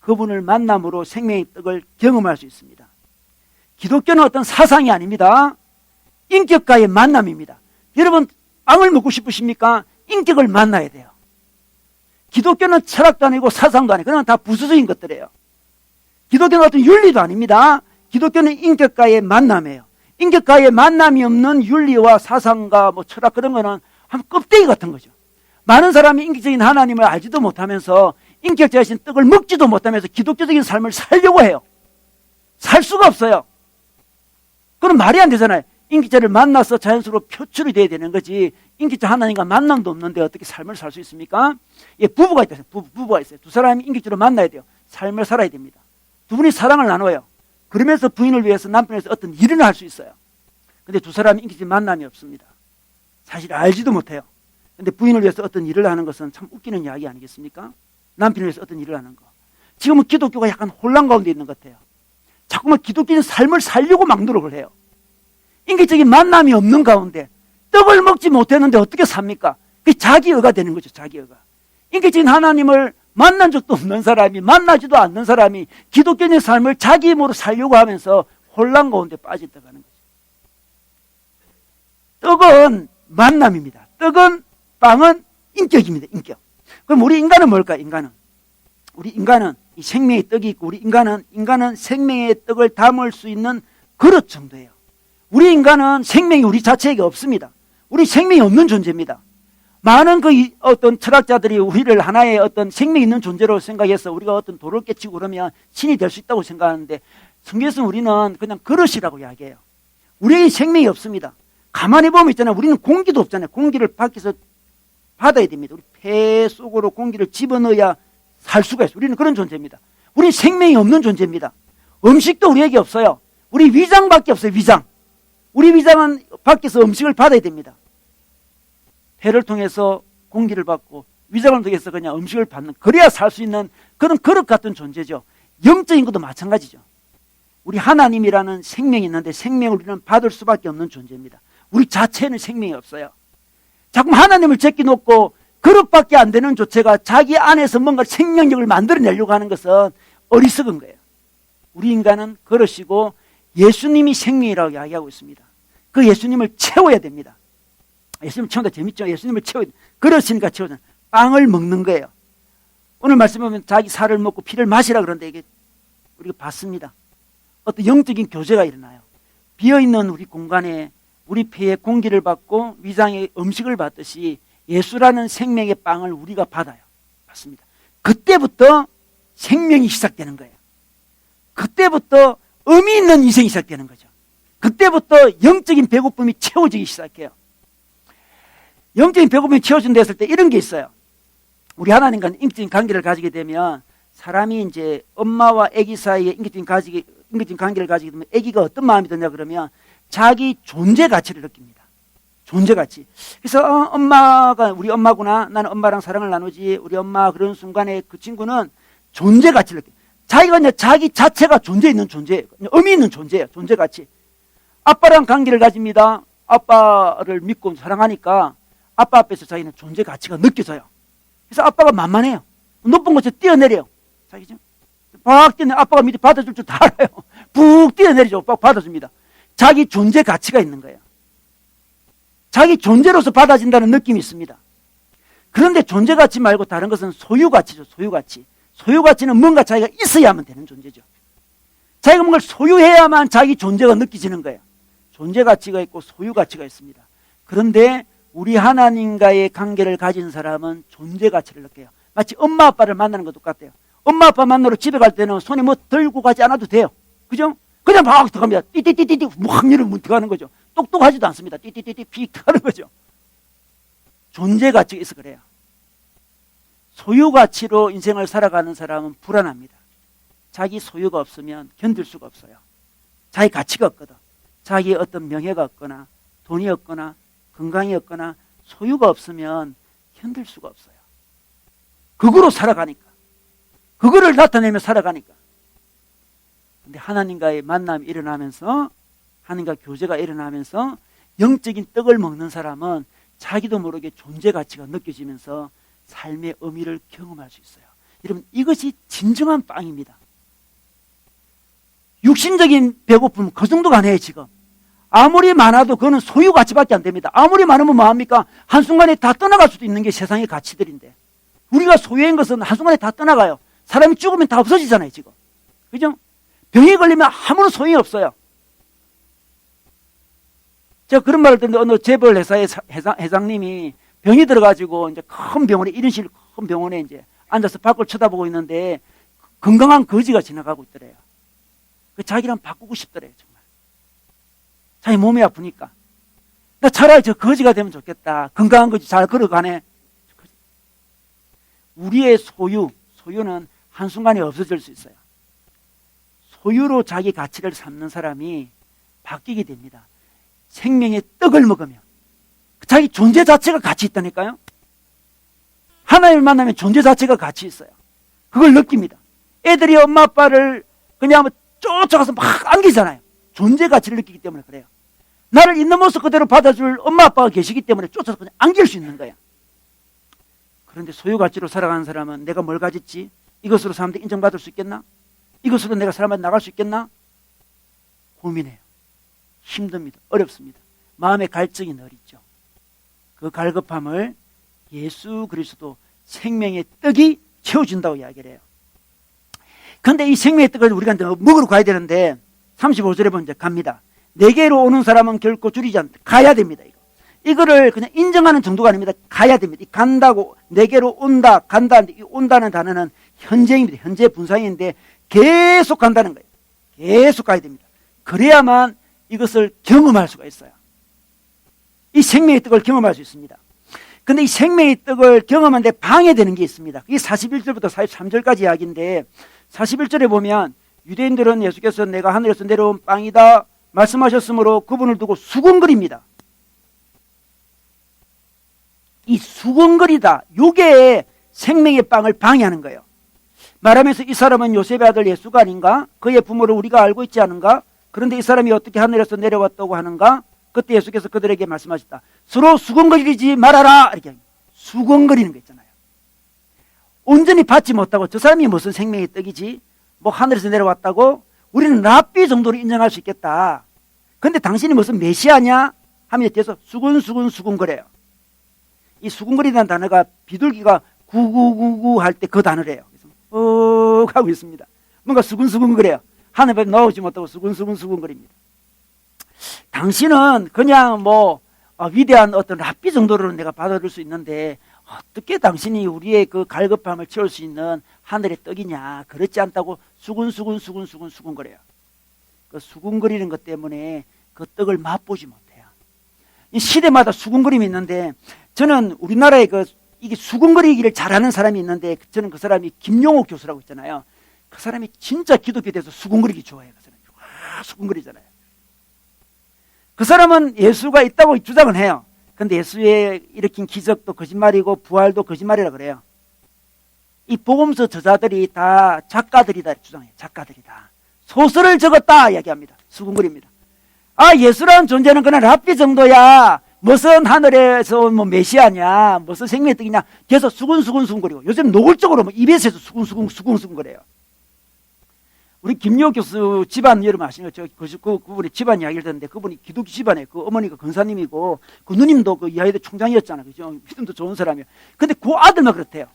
그분을 만남으로 생명의 떡을 경험할 수 있습니다. 기독교는 어떤 사상이 아닙니다. 인격과의 만남입니다. 여러분 빵을 먹고 싶으십니까? 인격을 만나야 돼요. 기독교는 철학도 아니고 사상도 아니고 그건 다 부수적인 것들이에요. 기독교는 어떤 윤리도 아닙니다. 기독교는 인격과의 만남이에요. 인격과의 만남이 없는 윤리와 사상과 철학 그런 거는 한 껍데기 같은 거죠. 많은 사람이 인격적인 하나님을 알지도 못하면서 인격자이신 떡을 먹지도 못하면서 기독교적인 삶을 살려고 해요. 살 수가 없어요. 그건 말이 안 되잖아요. 인격자를 만나서 자연스럽로 표출이 돼야 되는 거지. 인격자 하나님과 만남도 없는데 어떻게 삶을 살 수 있습니까? 예, 부부가 있다. 부부가 있어요. 두 사람이 인격자로 만나야 돼요. 삶을 살아야 됩니다. 두 분이 사랑을 나눠요. 그러면서 부인을 위해서 남편에서 어떤 일을 할 수 있어요. 근데 두 사람이 인격적인 만남이 없습니다. 사실 알지도 못해요. 근데 부인을 위해서 어떤 일을 하는 것은 참 웃기는 이야기 아니겠습니까? 남편을 위해서 어떤 일을 하는 거. 지금은 기독교가 약간 혼란 가운데 있는 것 같아요. 자꾸만 기독교인 삶을 살려고 막 노력을 해요. 인격적인 만남이 없는 가운데 떡을 먹지 못했는데 어떻게 삽니까? 그게 자기의가 되는 거죠. 자기의가. 인격적인 하나님을 만난 적도 없는 사람이, 만나지도 않는 사람이 기독교인의 삶을 자기 힘으로 살려고 하면서 혼란 가운데 빠져들어가는 거죠. 떡은 만남입니다. 떡은, 빵은 인격입니다. 인격. 그럼 우리 인간은 뭘까? 우리 인간은 이 생명의 떡이 있고, 우리 인간은 생명의 떡을 담을 수 있는 그릇 정도예요. 우리 인간은 생명이 우리 자체에게 없습니다. 우리 생명이 없는 존재입니다. 많은 어떤 철학자들이 우리를 하나의 어떤 생명 있는 존재로 생각해서 우리가 어떤 도를 깨치고 그러면 신이 될 수 있다고 생각하는데, 성경에서는 우리는 그냥 그릇이라고 이야기해요. 우리에게 생명이 없습니다. 가만히 보면 있잖아요. 우리는 공기도 없잖아요. 공기를 밖에서 받아야 됩니다. 우리 폐 속으로 공기를 집어넣어야 살 수가 있어요. 우리는 그런 존재입니다. 우리는 생명이 없는 존재입니다. 음식도 우리에게 없어요. 우리 위장밖에 없어요. 위장. 우리 위장은 밖에서 음식을 받아야 됩니다. 폐를 통해서 공기를 받고 위장을 통해서 그냥 음식을 받는, 그래야 살 수 있는 그런 그릇 같은 존재죠. 영적인 것도 마찬가지죠. 우리 하나님이라는 생명이 있는데 생명을 우리는 받을 수밖에 없는 존재입니다. 우리 자체는 생명이 없어요. 자꾸 하나님을 제끼놓고 그릇밖에 안 되는 조체가 자기 안에서 뭔가 생명력을 만들어내려고 하는 것은 어리석은 거예요. 우리 인간은 그릇이고 예수님이 생명이라고 이야기하고 있습니다. 그 예수님을 채워야 됩니다. 예수님 채운다 재밌죠? 예수님을 채워야 돼. 그릇이니까 채우잖아요. 빵을 먹는 거예요. 오늘 말씀 보면 자기 살을 먹고 피를 마시라 그러는데 이게 우리가 봤습니다. 어떤 영적인 교제가 일어나요. 비어있는 우리 공간에 우리 폐에 공기를 받고 위장에 음식을 받듯이 예수라는 생명의 빵을 우리가 받아요. 받습니다. 그때부터 생명이 시작되는 거예요. 그때부터 의미 있는 인생이 시작되는 거죠. 그때부터 영적인 배고픔이 채워지기 시작해요. 영적인 배고픔이 채워진다 했을 때 이런 게 있어요. 우리 하나님과 인격적인 관계를 가지게 되면 사람이 이제 엄마와 아기 사이에 인격적인 관계를 가지게 되면 아기가 어떤 마음이 드냐 그러면 자기 존재 가치를 느낍니다. 존재 가치. 그래서 엄마가 우리 엄마구나. 나는 엄마랑 사랑을 나누지. 우리 엄마 그런 순간에 그 친구는 존재 가치를 느껴요. 자기가 이제 자기 자체가 존재 있는 존재예요. 의미 있는 존재예요. 존재 가치. 아빠랑 관계를 가집니다. 아빠를 믿고 사랑하니까 아빠 앞에서 자기는 존재 가치가 느껴져요. 그래서 아빠가 만만해요. 높은 곳에 뛰어내려요. 자기죠. 막 뛰어내. 아빠가 밑에 받아줄 줄 다 알아요. 푹 뛰어내리죠. 막 받아줍니다. 자기 존재 가치가 있는 거예요. 자기 존재로서 받아진다는 느낌이 있습니다. 그런데 존재 가치 말고 다른 것은 소유 가치죠. 소유 가치. 소유 가치는 뭔가 자기가 있어야만 되는 존재죠. 자기가 뭔가를 소유해야만 자기 존재가 느껴지는 거예요. 존재 가치가 있고 소유 가치가 있습니다. 그런데 우리 하나님과의 관계를 가진 사람은 존재 가치를 느껴요. 마치 엄마 아빠를 만나는 것 똑같아요. 엄마 아빠 만나러 집에 갈 때는 손에 뭐 들고 가지 않아도 돼요. 그죠? 그냥 막 들어갑니다. 띠띠띠띠띠 막 이러면 들어가는 거죠. 똑똑하지도 않습니다. 띠띠띠띠 픽 들어가는 거죠. 존재 가치가 있어 그래요. 소유 가치로 인생을 살아가는 사람은 불안합니다. 자기 소유가 없으면 견딜 수가 없어요. 자기 가치가 없거든. 자기의 어떤 명예가 없거나 돈이 없거나 건강이 없거나 소유가 없으면 견딜 수가 없어요. 그거로 살아가니까. 그거를 나타내며 살아가니까. 근데 하나님과의 만남이 일어나면서 하나님과 교제가 일어나면서 영적인 떡을 먹는 사람은 자기도 모르게 존재 가치가 느껴지면서 삶의 의미를 경험할 수 있어요. 여러분 이것이 진정한 빵입니다. 육신적인 배고픔은 그 정도가 아니에요 지금. 아무리 많아도 그거는 소유 가치밖에 안 됩니다. 아무리 많으면 뭐합니까? 한순간에 다 떠나갈 수도 있는 게 세상의 가치들인데 우리가 소유한 것은 한순간에 다 떠나가요. 사람이 죽으면 다 없어지잖아요 지금. 그죠? 병에 걸리면 아무런 소용이 없어요. 제가 그런 말을 듣는데 어느 재벌 회사의 회장님이 병이 들어가지고 이제 큰 병원에 1인실 큰 병원에 이제 앉아서 밖을 쳐다보고 있는데 건강한 거지가 지나가고 있더래요. 그 자기랑 바꾸고 싶더래요 정말. 자기 몸이 아프니까. 나 차라리 저 거지가 되면 좋겠다. 건강한 거지 잘 걸어가네. 우리의 소유는 한순간에 없어질 수 있어요. 소유로 자기 가치를 삼는 사람이 바뀌게 됩니다. 생명의 떡을 먹으면 자기 존재 자체가 가치 있다니까요. 하나님을 만나면 존재 자체가 가치 있어요. 그걸 느낍니다. 애들이 엄마 아빠를 그냥 쫓아가서 막 안기잖아요. 존재 가치를 느끼기 때문에 그래요. 나를 있는 모습 그대로 받아줄 엄마 아빠가 계시기 때문에 쫓아서 그냥 안길 수 있는 거야. 그런데 소유 가치로 살아가는 사람은 내가 뭘 가졌지? 이것으로 사람들이 인정받을 수 있겠나? 이것으로 내가 사람한테 나갈 수 있겠나? 고민해요. 힘듭니다. 어렵습니다. 마음의 갈증이 늘 있죠. 그 갈급함을 예수 그리스도 생명의 떡이 채워준다고 이야기를 해요. 그런데 이 생명의 떡을 우리가 먹으러 가야 되는데 35절에 보면 이제 갑니다. 내게로 오는 사람은 결코 줄이지 않다. 가야 됩니다. 이거를 그냥 인정하는 정도가 아닙니다. 가야 됩니다. 간다고 내게로 온다, 간다. 이 온다는 단어는 현재입니다. 현재 분사인데 계속 간다는 거예요. 계속 가야 됩니다. 그래야만 이것을 경험할 수가 있어요. 이 생명의 떡을 경험할 수 있습니다. 근데 이 생명의 떡을 경험하는데 방해되는 게 있습니다. 그게 41절부터 43절까지 이야기인데 41절에 보면 유대인들은 예수께서 내가 하늘에서 내려온 빵이다 말씀하셨으므로 그분을 두고 수군거립니다. 이 수군거리다, 요게 생명의 빵을 방해하는 거예요. 말하면서 이 사람은 요셉의 아들 예수가 아닌가? 그의 부모를 우리가 알고 있지 않은가? 그런데 이 사람이 어떻게 하늘에서 내려왔다고 하는가? 그때 예수께서 그들에게 말씀하셨다. 서로 수군거리지 말아라. 이렇게 수군거리는 거 있잖아요. 온전히 받지 못하고 저 사람이 무슨 생명의 떡이지? 뭐 하늘에서 내려왔다고? 우리는 랍비 정도로 인정할 수 있겠다. 근데 당신이 무슨 메시아냐? 하면 뒤에서 수군거려요. 이 수군거리라는 단어가 비둘기가 구구구구 할 때 그 단어래요. 그래서 하고 있습니다. 뭔가 수군거려요. 하늘에 나오지 못하고 수군거립니다. 당신은 그냥 뭐 위대한 어떤 랍비 정도로는 내가 받아들일 수 있는데 어떻게 당신이 우리의 그 갈급함을 채울 수 있는 하늘의 떡이냐? 그렇지 않다고 수군거려요. 그 수군거리는 것 때문에 그 떡을 맛보지 못해요. 이 시대마다 수군거림이 있는데 저는 우리나라에 이게 수군거리기를 잘하는 사람이 있는데 저는 그 사람이 김용옥 교수라고 있잖아요. 그 사람이 진짜 기독교에 대해서 수군거리기 좋아해요. 그 사람이 수군거리잖아요. 그 사람은 예수가 있다고 주장을 해요. 그런데 예수의 일으킨 기적도 거짓말이고 부활도 거짓말이라 그래요. 이 복음서 저자들이 다 작가들이다 주장해요. 작가들이다. 소설을 적었다 이야기합니다. 수군거립니다. 예수라는 존재는 그냥 랍비 정도야. 무슨 하늘에서 뭐 메시아냐, 무슨 생명의 떡이냐, 계속 수군거리고 요즘 노골적으로 뭐 입에서 해서 수군거려요. 우리 김효 교수 집안 여러분 아시는 거죠? 그분의 집안 이야기를 듣는데 그분이 기독교 집안에 그 어머니가 권사님이고 그 누님도 그 이하이대 총장이었잖아요. 그죠? 믿음도 좋은 사람이에요. 근데 그 아들만 그렇대요.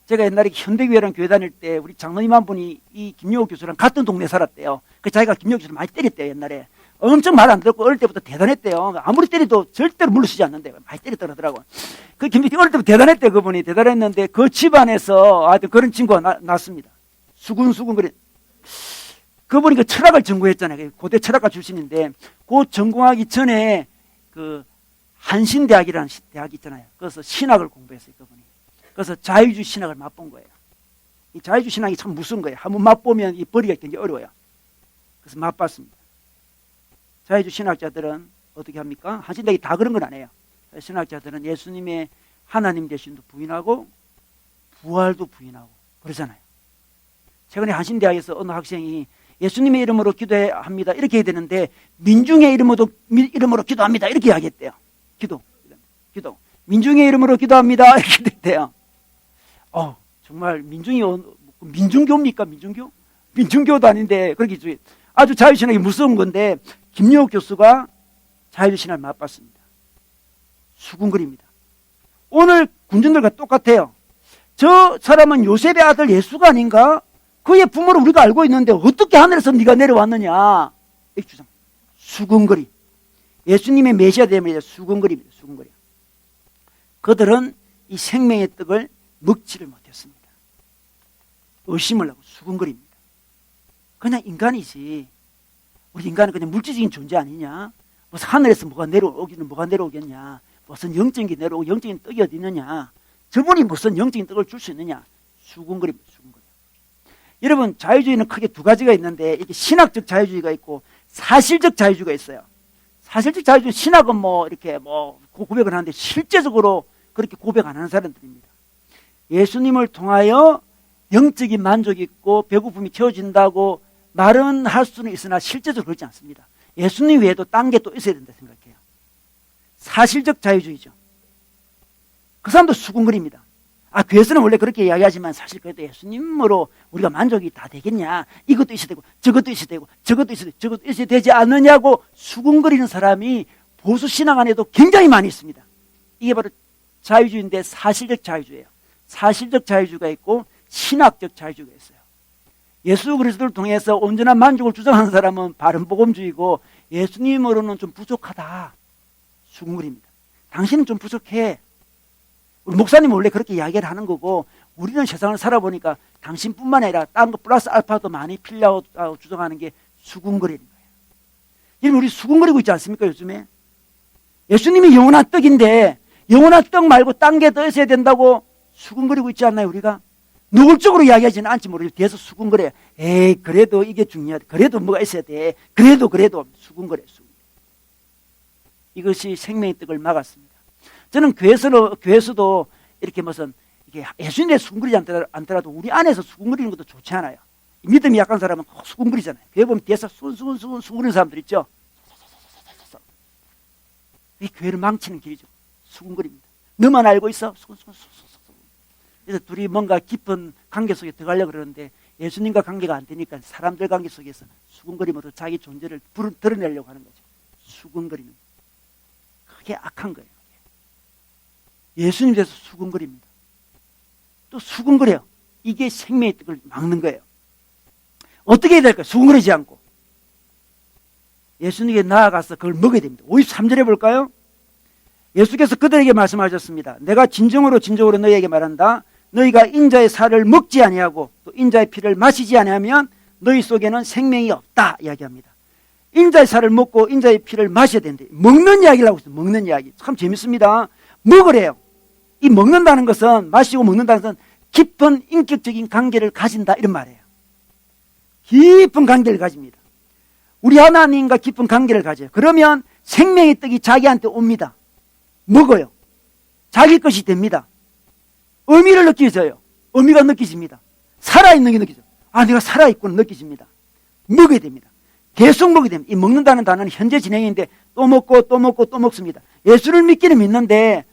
제가 옛날에 현대교회라는 교회 다닐 때 우리 장로님 한 분이 이 김효 교수랑 같은 동네에 살았대요. 그 자기가 김효 교수를 많이 때렸대요. 옛날에. 엄청 말 안 듣고 어릴 때부터 대단했대요. 아무리 때려도 절대로 물러서지 않는데 많이 때렸다 그러더라고요. 그 김효 어릴 때부터 대단했대요. 그분이 대단했는데 그 집안에서 하여튼 그런 친구가 났습니다. 수군거리. 그분이 그 철학을 전공했잖아요. 고대 철학과 출신인데, 그 전공하기 전에 그 한신대학이라는 대학이 있잖아요. 그래서 신학을 공부했어요, 그분이. 그래서 자유주의 신학을 맛본 거예요. 이 자유주의 신학이 참 무서운 거예요. 한번 맛보면 이 버리기가 굉장히 어려워요. 그래서 맛봤습니다. 자유주의 신학자들은 어떻게 합니까? 한신대학이 다 그런 건 아니에요. 신학자들은 예수님의 하나님 되심도 부인하고 부활도 부인하고 그러잖아요. 최근에 한신대학에서 어느 학생이 예수님의 이름으로 기도합니다 이렇게 해야 되는데 민중의 이름으로 기도합니다 이렇게 이야기했대요. 기도 민중의 이름으로 기도합니다 이렇게 됐대요. 정말 민중교입니까? 민중교도 아닌데 그렇게 아주 자유신학이 무서운 건데 김용옥 교수가 자유신학을 맛봤습니다. 수군거립니다. 오늘 군중들과 똑같아요. 저 사람은 요셉의 아들 예수가 아닌가? 그의 부모를 우리가 알고 있는데 어떻게 하늘에서 네가 내려왔느냐? 이렇게 주장. 수군거리. 예수님의 메시아 되면 수군거리입니다. 수군거리. 그들은 이 생명의 떡을 먹지를 못했습니다. 의심을 하고 수군거립니다. 그냥 인간이지. 우리 인간은 그냥 물질적인 존재 아니냐? 무슨 하늘에서 뭐가 내려오겠냐? 무슨 영적인 내려오고 영적인 떡이 어디 있느냐? 저분이 무슨 영적인 떡을 줄 수 있느냐? 수군거립니다. 수군거리. 여러분, 자유주의는 크게 두 가지가 있는데 이게 신학적 자유주의가 있고 사실적 자유주의가 있어요. 사실적 자유주의 신학은 이렇게 고백을 하는데 실제적으로 그렇게 고백 안 하는 사람들입니다. 예수님을 통하여 영적인 만족이 있고 배고픔이 채워진다고 말은 할 수는 있으나 실제적으로 그렇지 않습니다. 예수님 외에도 딴 게 또 있어야 된다 생각해요. 사실적 자유주의죠. 그 사람도 수군거립니다. 교회에서는 원래 그렇게 이야기하지만 사실 그래도 예수님으로 우리가 만족이 다 되겠냐? 이것도 있어야 되고 저것도 있어야 되고 저것도 있어야 되고 저것도 있어야 되지 않느냐고 수군거리는 사람이 보수 신앙 안에도 굉장히 많이 있습니다. 이게 바로 자유주의인데 사실적 자유주의예요. 사실적 자유주의가 있고 신학적 자유주의가 있어요. 예수 그리스도를 통해서 온전한 만족을 주장하는 사람은 바른 복음주의고 예수님으로는 좀 부족하다. 수군거립니다. 당신은 좀 부족해. 우리 목사님은 원래 그렇게 이야기를 하는 거고 우리는 세상을 살아보니까 당신뿐만 아니라 딴 거 플러스 알파도 많이 필요하다고 주장하는 게 수군거리는 거예요. 여러분 우리 수군거리고 있지 않습니까 요즘에? 예수님이 영원한 떡인데 영원한 떡 말고 딴 게 더 있어야 된다고 수군거리고 있지 않나요 우리가? 노골적으로 이야기하지는 않지 모르겠어요. 뒤에서 수군거려요. 에이 그래도 이게 중요하다. 그래도 뭐가 있어야 돼. 그래도 수군거려요. 이것이 생명의 떡을 막았습니다. 저는 교회에서도 이렇게 무슨 이게 예수님의 수군거리지 않더라도 우리 안에서 수군거리는 것도 좋지 않아요. 믿음이 약한 사람은 수군거리잖아요. 교회 보면 뒤에서 수군거리는 사람들 있죠. 이 교회를 망치는 길이죠. 수군거립니다. 너만 알고 있어. 그래서 둘이 뭔가 깊은 관계 속에 들어가려고 그러는데 예수님과 관계가 안 되니까 사람들 관계 속에서 수군거림으로 자기 존재를 드러내려고 하는 거죠. 수군거리는. 그게 악한 거예요. 예수님 대해서 수군거립니다. 또 수군거려요. 이게 생명의 떡을 막는 거예요. 어떻게 해야 될까요? 수군거리지 않고. 예수님께 나아가서 그걸 먹어야 됩니다. 53절에 볼까요? 예수께서 그들에게 말씀하셨습니다. 내가 진정으로 너희에게 말한다. 너희가 인자의 살을 먹지 아니하고 또 인자의 피를 마시지 아니하면 너희 속에는 생명이 없다 이야기합니다. 인자의 살을 먹고 인자의 피를 마셔야 되는데 먹는 이야기를 하고 있어요. 먹는 이야기. 참 재밌습니다. 먹으래요. 이 먹는다는 것은 마시고 먹는다는 것은 깊은 인격적인 관계를 가진다 이런 말이에요. 깊은 관계를 가집니다. 우리 하나님과 깊은 관계를 가져요. 그러면 생명의 떡이 자기한테 옵니다. 먹어요. 자기 것이 됩니다. 의미를 느끼져요. 의미가 느껴집니다. 살아있는 게 느껴져요. 내가 살아있구나 느껴집니다. 먹어야 됩니다. 계속 먹어야 됩니다. 이 먹는다는 단어는 현재 진행인데 또 먹고 또 먹고 또 먹습니다. 예수를 믿기는 믿는데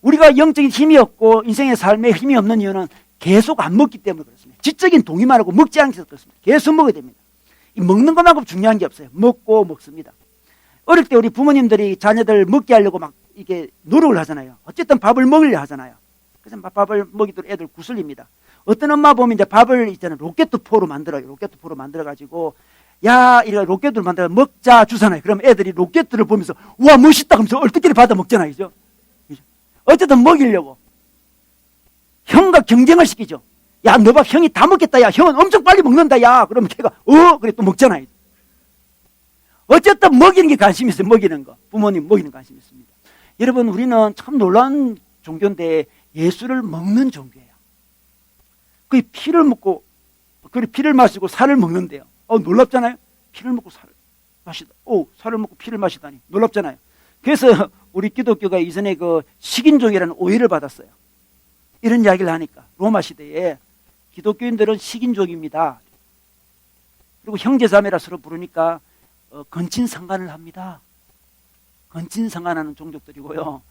우리가 영적인 힘이 없고 인생의 삶에 힘이 없는 이유는 계속 안 먹기 때문에 그렇습니다. 지적인 동의만 하고 먹지 않기 때문에 그렇습니다. 계속 먹어야 됩니다. 이 먹는 것만큼 중요한 게 없어요. 먹고 먹습니다. 어릴 때 우리 부모님들이 자녀들 먹게 하려고 막 이게 노력을 하잖아요. 어쨌든 밥을 먹으려 하잖아요. 그래서 밥을 먹이도록 애들 구슬립니다. 어떤 엄마 보면 이제 밥을 있잖아요. 로켓포로 만들어요. 로켓포로 만들어가지고 이렇게 로켓을 만들어 먹자 주잖아요. 그럼 애들이 로켓을 보면서 우와 멋있다 하면서 얼떨결에 받아 먹잖아요. 그죠? 어쨌든 먹이려고 형과 경쟁을 시키죠. 야, 너 밥 형이 다 먹겠다. 야, 형은 엄청 빨리 먹는다. 야, 그러면 걔가 그래 또 먹잖아요. 어쨌든 먹이는 게 관심이 있어요. 먹이는 거. 부모님 먹이는 관심이 있습니다. 여러분 우리는 참 놀라운 종교인데 예수를 먹는 종교예요. 그 피를 먹고 피를 마시고 살을 먹는데요. 놀랍잖아요. 피를 먹고 살을 마시다. 살을 먹고 피를 마시다니 놀랍잖아요. 그래서 우리 기독교가 이전에 그 식인종이라는 오해를 받았어요. 이런 이야기를 하니까 로마 시대에 기독교인들은 식인종입니다. 그리고 형제자매라 서로 부르니까 건친상간을 합니다. 건친상간하는 종족들이고요.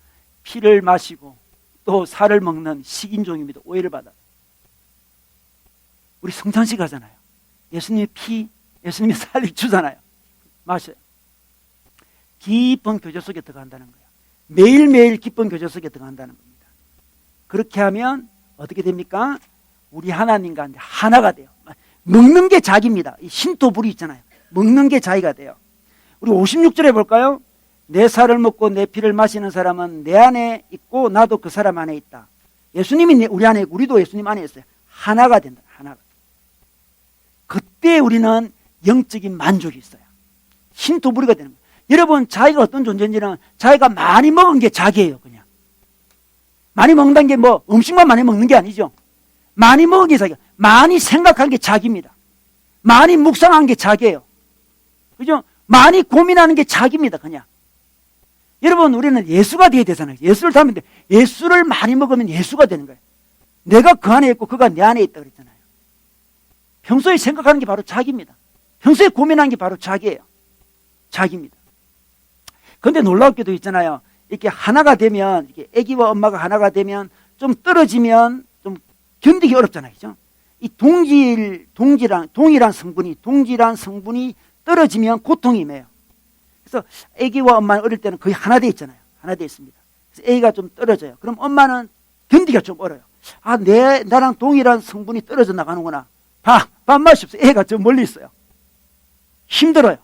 피를 마시고 또 살을 먹는 식인종입니다. 오해를 받아요. 우리 성찬식 하잖아요. 예수님의 피, 예수님의 살을 주잖아요. 마셔요. 깊은 교제 속에 들어간다는 거예요. 매일매일 깊은 교제 속에 들어간다는 겁니다. 그렇게 하면 어떻게 됩니까? 우리 하나님과 하나가 돼요. 먹는 게 자기입니다. 신토불이 있잖아요. 먹는 게 자기가 돼요. 우리 56절에 볼까요? 내 살을 먹고 내 피를 마시는 사람은 내 안에 있고 나도 그 사람 안에 있다. 예수님이 우리 안에 있고 우리도 예수님 안에 있어요. 하나가 된다. 하나가. 그때 우리는 영적인 만족이 있어요. 신토불이가 되는 거예요. 여러분 자기가 어떤 존재인지는 자기가 많이 먹은 게 자기예요. 그냥 많이 먹는다는 게 뭐 음식만 많이 먹는 게 아니죠. 많이 먹은 게 자기야. 많이 생각한 게 자기입니다. 많이 묵상한 게 자기예요. 그죠? 많이 고민하는 게 자기입니다. 그냥 여러분 우리는 예수가 되어야 되잖아요. 예수를 닮는데 예수를 많이 먹으면 예수가 되는 거예요. 내가 그 안에 있고 그가 내 안에 있다 그랬잖아요. 평소에 생각하는 게 바로 자기입니다. 평소에 고민하는 게 바로 자기예요. 자기입니다. 그런데 놀랍게도 있잖아요. 이렇게 하나가 되면 이렇게 아기와 엄마가 하나가 되면 좀 떨어지면 견디기 어렵잖아요. 그죠? 이 동일한 성분이 떨어지면 고통이 임해요. 그래서 아기와 엄마는 어릴 때는 거의 하나 돼 있잖아요. 하나 돼 있습니다. 그래서 아기가 좀 떨어져요. 그럼 엄마는 견디기가 좀 어려요. 아, 나랑 동일한 성분이 떨어져 나가는구나. 밥맛이 없어요. 애가 저 멀리 있어요. 힘들어요.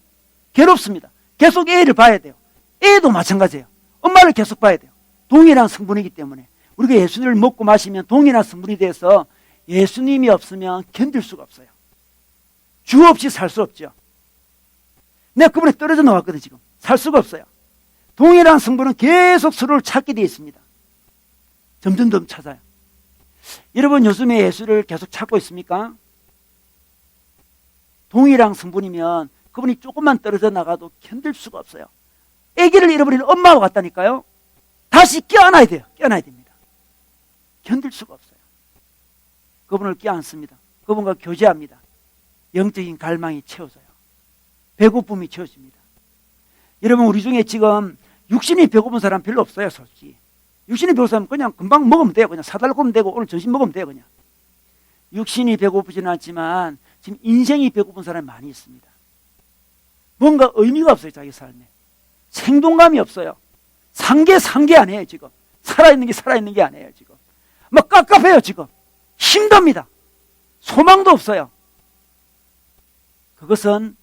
괴롭습니다. 계속 애를 봐야 돼요. 애도 마찬가지예요. 엄마를 계속 봐야 돼요. 동일한 성분이기 때문에. 우리가 예수님을 먹고 마시면 동일한 성분이 돼서 예수님이 없으면 견딜 수가 없어요. 주 없이 살 수 없죠. 내가 그분에 떨어져 나왔거든 지금. 살 수가 없어요. 동일한 성분은 계속 서로를 찾게 되어 있습니다. 점점 더 찾아요. 여러분 요즘에 예수를 계속 찾고 있습니까? 동일한 성분이면 그분이 조금만 떨어져 나가도 견딜 수가 없어요. 아기를 잃어버린 엄마와 같다니까요. 다시 껴안아야 돼요. 껴안아야 됩니다. 견딜 수가 없어요. 그분을 껴안습니다. 그분과 교제합니다. 영적인 갈망이 채워져요. 배고픔이 채워집니다. 여러분 우리 중에 지금 육신이 배고픈 사람 별로 없어요. 솔직히 육신이 배고픈 사람 그냥 금방 먹으면 돼요. 그냥 사달라고 하면 되고 오늘 점심 먹으면 돼요. 그냥 육신이 배고프지는 않지만 지금 인생이 배고픈 사람이 많이 있습니다. 뭔가 의미가 없어요. 자기 삶에 생동감이 없어요. 산 게 아니에요. 지금 살아있는 게 아니에요. 지금 막 깝깝해요. 지금 힘듭니다. 소망도 없어요. 그것은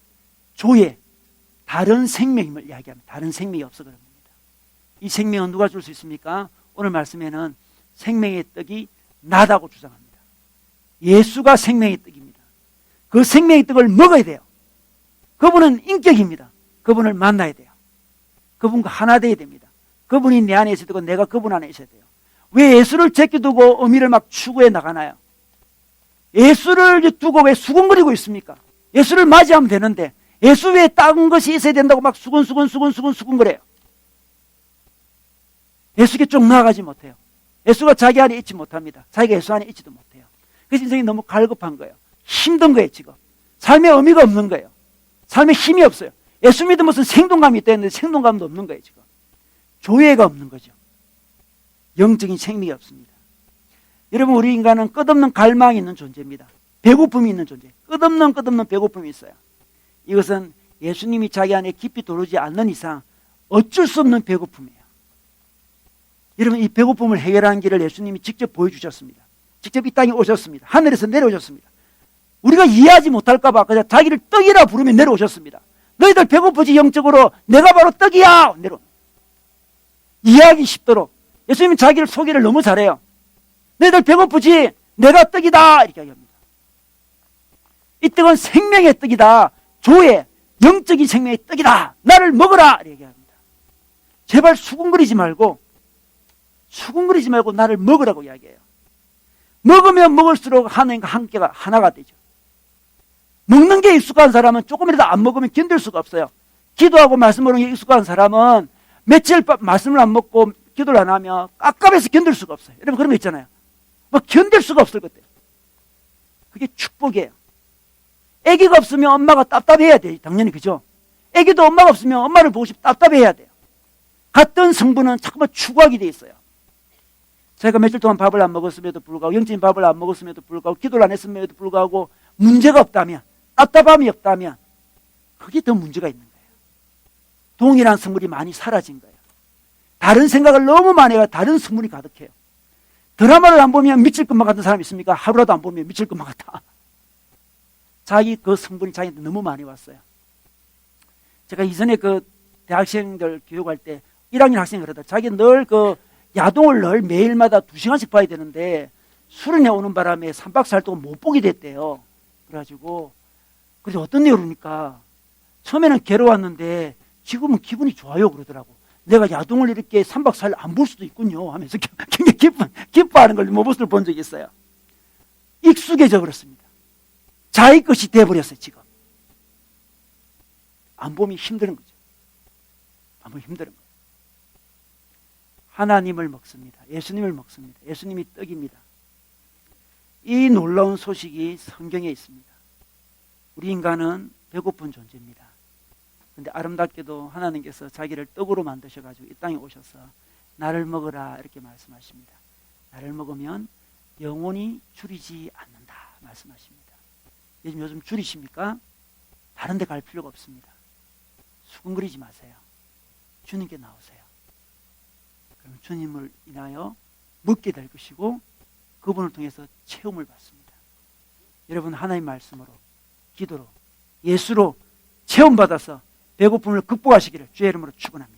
조의 다른 생명임을 이야기합니다. 다른 생명이 없어 그럽니다. 이 생명은 누가 줄 수 있습니까? 오늘 말씀에는 생명의 떡이 나다고 주장합니다. 예수가 생명의 떡입니다. 그 생명의 떡을 먹어야 돼요. 그분은 인격입니다. 그분을 만나야 돼요. 그분과 하나 되어야 됩니다. 그분이 내 안에 있어야 되고 내가 그분 안에 있어야 돼요. 왜 예수를 제껴두고 의미를 막 추구해 나가나요? 예수를 두고 왜 수군거리고 있습니까? 예수를 맞이하면 되는데 예수 외에 다른 것이 있어야 된다고 막 수군거려요. 예수께 쭉 나아가지 못해요. 예수가 자기 안에 있지 못합니다. 자기가 예수 안에 있지도 못해요. 그래서 인생이 너무 갈급한 거예요. 힘든 거예요. 지금 삶에 의미가 없는 거예요. 삶에 힘이 없어요. 예수 믿으면 무슨 생동감이 있다 했는데 생동감도 없는 거예요. 지금 조예가 없는 거죠. 영적인 생명이 없습니다. 여러분 우리 인간은 끝없는 갈망이 있는 존재입니다. 배고픔이 있는 존재. 끝없는 배고픔이 있어요. 이것은 예수님이 자기 안에 깊이 들어오지 않는 이상 어쩔 수 없는 배고픔이에요. 여러분 이 배고픔을 해결하는 길을 예수님이 직접 보여주셨습니다. 직접 이 땅에 오셨습니다. 하늘에서 내려오셨습니다. 우리가 이해하지 못할까 봐 그냥 자기를 떡이라 부르며 내려오셨습니다. 너희들 배고프지 영적으로 내가 바로 떡이야. 이해하기 쉽도록 예수님은 자기를 소개를 너무 잘해요. 너희들 배고프지 내가 떡이다 이렇게 얘기합니다. 이 떡은 생명의 떡이다. 조의 영적인 생명의 떡이다. 나를 먹어라 이렇게 얘기합니다. 제발 수군거리지 말고 나를 먹으라고 이야기해요. 먹으면 먹을수록 하나님과 함께가 하나가 되죠. 먹는 게 익숙한 사람은 조금이라도 안 먹으면 견딜 수가 없어요. 기도하고 말씀 모르는 게 익숙한 사람은 며칠 말씀을 안 먹고 기도를 안 하면 깝깝해서 견딜 수가 없어요. 여러분 그런 거 있잖아요. 뭐 견딜 수가 없을 것 같아요. 그게 축복이에요. 아기가 없으면 엄마가 답답해야 돼요. 당연히 그죠. 아기도 엄마가 없으면 엄마를 보고 싶어 답답해야 돼요. 같은 성분은 자꾸만 추구하게 돼 있어요. 제가 며칠 동안 밥을 안 먹었음에도 불구하고 영적인 밥을 안 먹었음에도 불구하고 기도를 안 했음에도 불구하고 문제가 없다면 답답함이 없다면 그게 더 문제가 있는 거예요. 동일한 성분이 많이 사라진 거예요. 다른 생각을 너무 많이 해요. 다른 성분이 가득해요. 드라마를 안 보면 미칠 것만 같은 사람 있습니까? 하루라도 안 보면 미칠 것만 같다. 자기 그 성분이 자기한테 너무 많이 왔어요. 제가 이전에 그 대학생들 교육할 때 1학년 학생이 그러다 자기 늘 그 야동을 늘 매일마다 2시간씩 봐야 되는데 수련회 오는 바람에 3박 4일 동안 못 보게 됐대요. 그래가지고 그래서 어떤 내용을 그러니까 처음에는 괴로웠는데 지금은 기분이 좋아요 그러더라고. 내가 야동을 이렇게 3박 4일 안 볼 수도 있군요 하면서 굉장히 기뻐하는 걸 모습을 본 적이 있어요. 익숙해져 버렸습니다. 자기 것이 돼버렸어요. 지금 안 보면 힘든 거죠. 안 보면 힘든 거예요. 하나님을 먹습니다. 예수님을 먹습니다. 예수님이 떡입니다. 이 놀라운 소식이 성경에 있습니다. 우리 인간은 배고픈 존재입니다. 그런데 아름답게도 하나님께서 자기를 떡으로 만드셔가지고 이 땅에 오셔서 나를 먹으라 이렇게 말씀하십니다. 나를 먹으면 영원히 줄이지 않는다 말씀하십니다. 요즘 줄이십니까? 다른 데 갈 필요가 없습니다. 수근거리지 마세요. 주님께 나오세요. 그럼 주님을 인하여 먹게 될 것이고 그분을 통해서 체험을 받습니다. 여러분 하나님 말씀으로 기도로 예수로 체험받아서 배고픔을 극복하시기를 주의 이름으로 축원합니다.